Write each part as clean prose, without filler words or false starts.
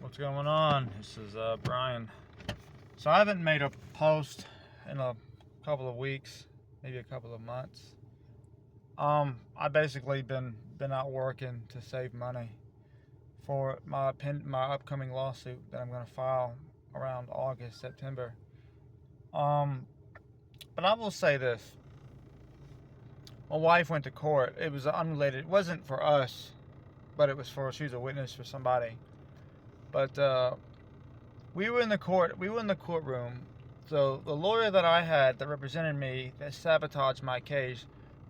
What's going on? This is Brian. So I haven't made a post in a couple of weeks, maybe a couple of months. I basically been out working to save money for my upcoming lawsuit that I'm going to file around August, September. But I will say this: my wife went to court. It was unrelated. It wasn't for us, but she was a witness for somebody. But we were in the courtroom. So the lawyer that I had that represented me that sabotaged my case,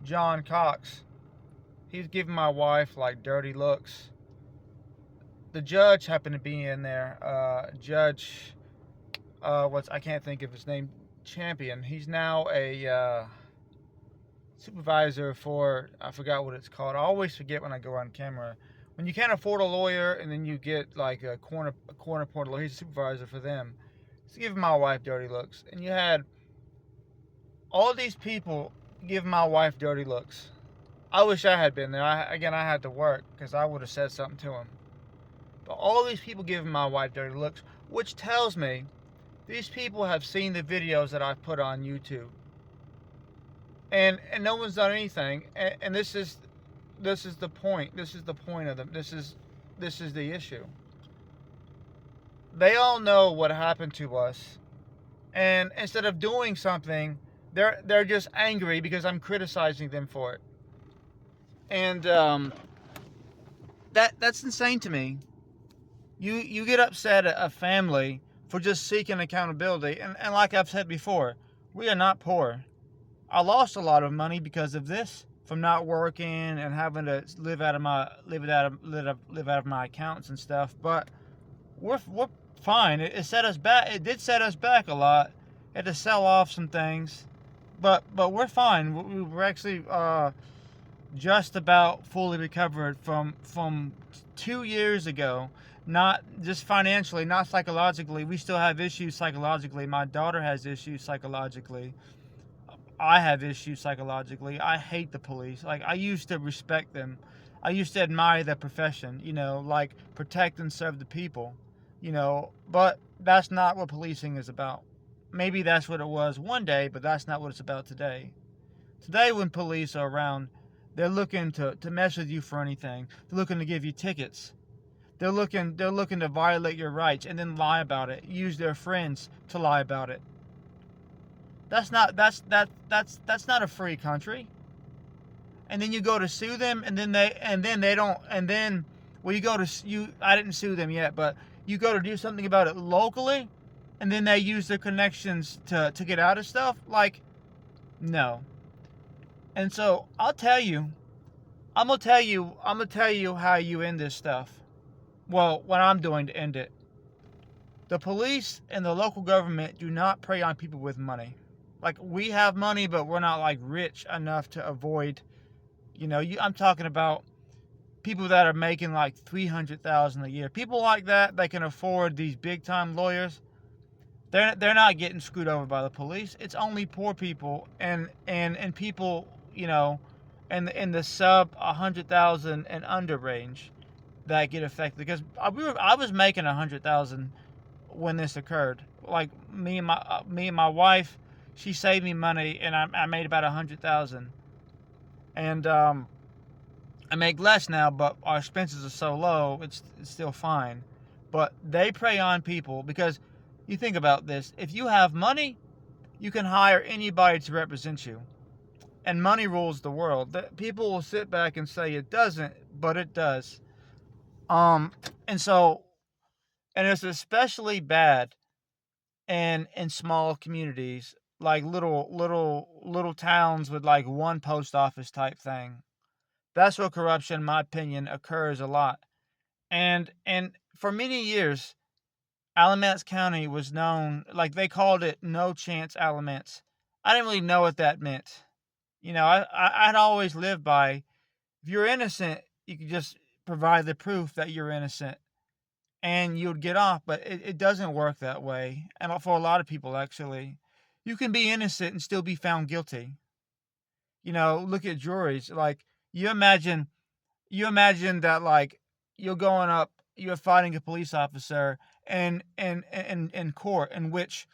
John Cox, he's giving my wife like dirty looks. The judge happened to be in there. Judge, I can't think of his name. Champion. He's now a supervisor for, I forgot what it's called. I always forget when I go on camera. When you can't afford a lawyer and then you get like a corner court lawyer, he's a supervisor for them. He's giving my wife dirty looks. And you had all these people giving my wife dirty looks. I wish I had been there. I had to work because I would have said something to him. But all these people giving my wife dirty looks, which tells me these people have seen the videos that I've put on YouTube. And no one's done anything. And this is the point. This is the point of them. This is the issue. They all know what happened to us, and instead of doing something, they're just angry because I'm criticizing them for it. And that's insane to me. You get upset at a family for just seeking accountability, and like I've said before, we are not poor. I lost a lot of money because of this, from not working and having to live out of my accounts and stuff. But we're fine. It set us back. It did set us back a lot. Had to sell off some things, but we're fine. We were actually just about fully recovered from 2 years ago. Not just financially, not psychologically. We still have issues psychologically. My daughter has issues psychologically. I have issues psychologically. I hate the police. Like, I used to respect them. I used to admire their profession, like protect and serve the people, but that's not what policing is about. Maybe that's what it was one day, but that's not what it's about today. Today, when police are around, they're looking to mess with you for anything. They're looking to give you tickets. They're looking to violate your rights and then lie about it. Use their friends to lie about it. That's not a free country. And then you go to sue them, and then you go to I didn't sue them yet, but you go to do something about it locally, and then they use their connections to get out of stuff. Like, no. And so I'm gonna tell you how you end this stuff. Well, what I'm doing to end it. The police and the local government do not prey on people with money. Like, we have money, but we're not like rich enough to avoid, I'm talking about people that are making like $300,000 a year. People like that can afford these big time lawyers. They're not getting screwed over by the police. It's only poor people and people, in the sub 100,000 and under range that get affected. Because I was making 100,000 when this occurred. Like, me and my wife, she saved me money, and I made about 100,000. And I make less now, but our expenses are so low, it's still fine. But they prey on people because you think about this: if you have money, you can hire anybody to represent you, and money rules the world. People will sit back and say it doesn't, but it does. And it's especially bad in small communities, like little towns with like one post office type thing. That's where corruption, in my opinion, occurs a lot. And for many years, Alamance County was known, like, they called it no chance Alamance. I didn't really know what that meant. I'd always lived by, if you're innocent, you can just provide the proof that you're innocent and you would get off, but it doesn't work that way. And for a lot of people, actually, you can be innocent and still be found guilty. Look at juries. Like, you imagine that, like, you're going up you're fighting a police officer in court, in which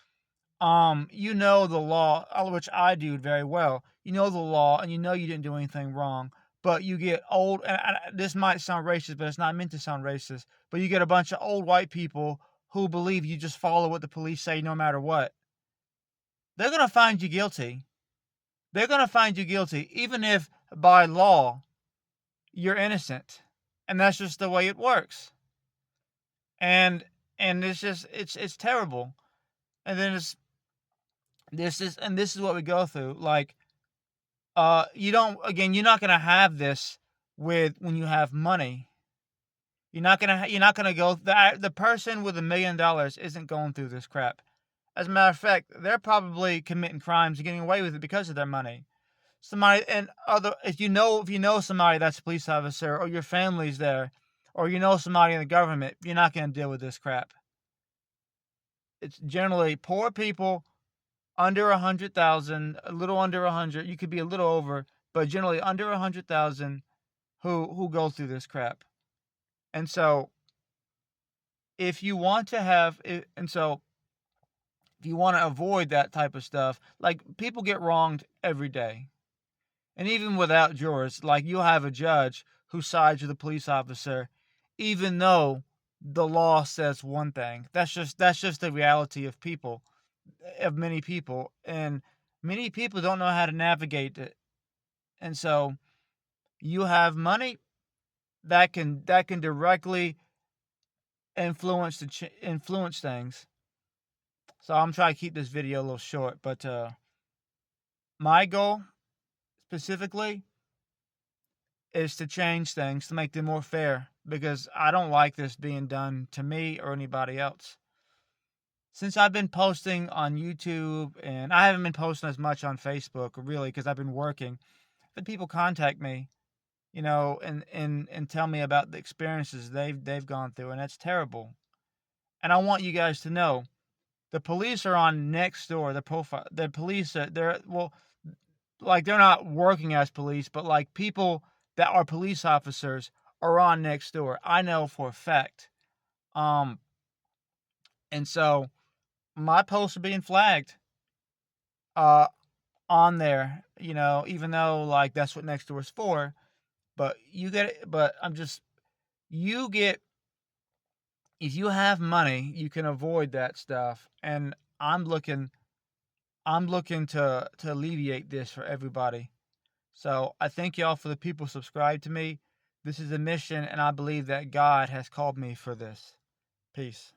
you know the law, which I do very well. You know the law, and you know you didn't do anything wrong. But you get old, and this might sound racist, but it's not meant to sound racist. But you get a bunch of old white people who believe you just follow what the police say no matter what. They're gonna find you guilty. They're gonna find you guilty, even if by law you're innocent, and that's just the way it works. And it's just it's terrible. And then this is what we go through. Like, you don't, again, you're not gonna have this with when you have money. You're not gonna go, the person with $1 million isn't going through this crap. As a matter of fact, they're probably committing crimes and getting away with it because of their money. Somebody, and other, if you know somebody that's a police officer, or your family's there, or you know somebody in the government, you're not gonna deal with this crap. It's generally poor people under 100,000, a little under 100. You could be a little over, but generally under 100,000 who go through this crap. And so, if you want to have, and so if you want to avoid that type of stuff, like, people get wronged every day, and even without jurors, like, you'll have a judge who sides with a police officer, even though the law says one thing. That's just the reality of people, of many people, and many people don't know how to navigate it. And so you have money that can directly influence things. So I'm trying to keep this video a little short, but my goal specifically is to change things, to make them more fair, because I don't like this being done to me or anybody else. Since I've been posting on YouTube, and I haven't been posting as much on Facebook, really, because I've been working, but people contact me, and tell me about the experiences they've gone through, and that's terrible. And I want you guys to know, the police are on next door. The police, they're, well, like, they're not working as police, but like, people that are police officers are on next door. I know for a fact. Um, and so my posts are being flagged uh on there, even though, like, that's what next door is for. But I'm just, you get, if you have money, you can avoid that stuff. And I'm looking to alleviate this for everybody. So I thank y'all for the people subscribed to me. This is a mission, and I believe that God has called me for this. Peace.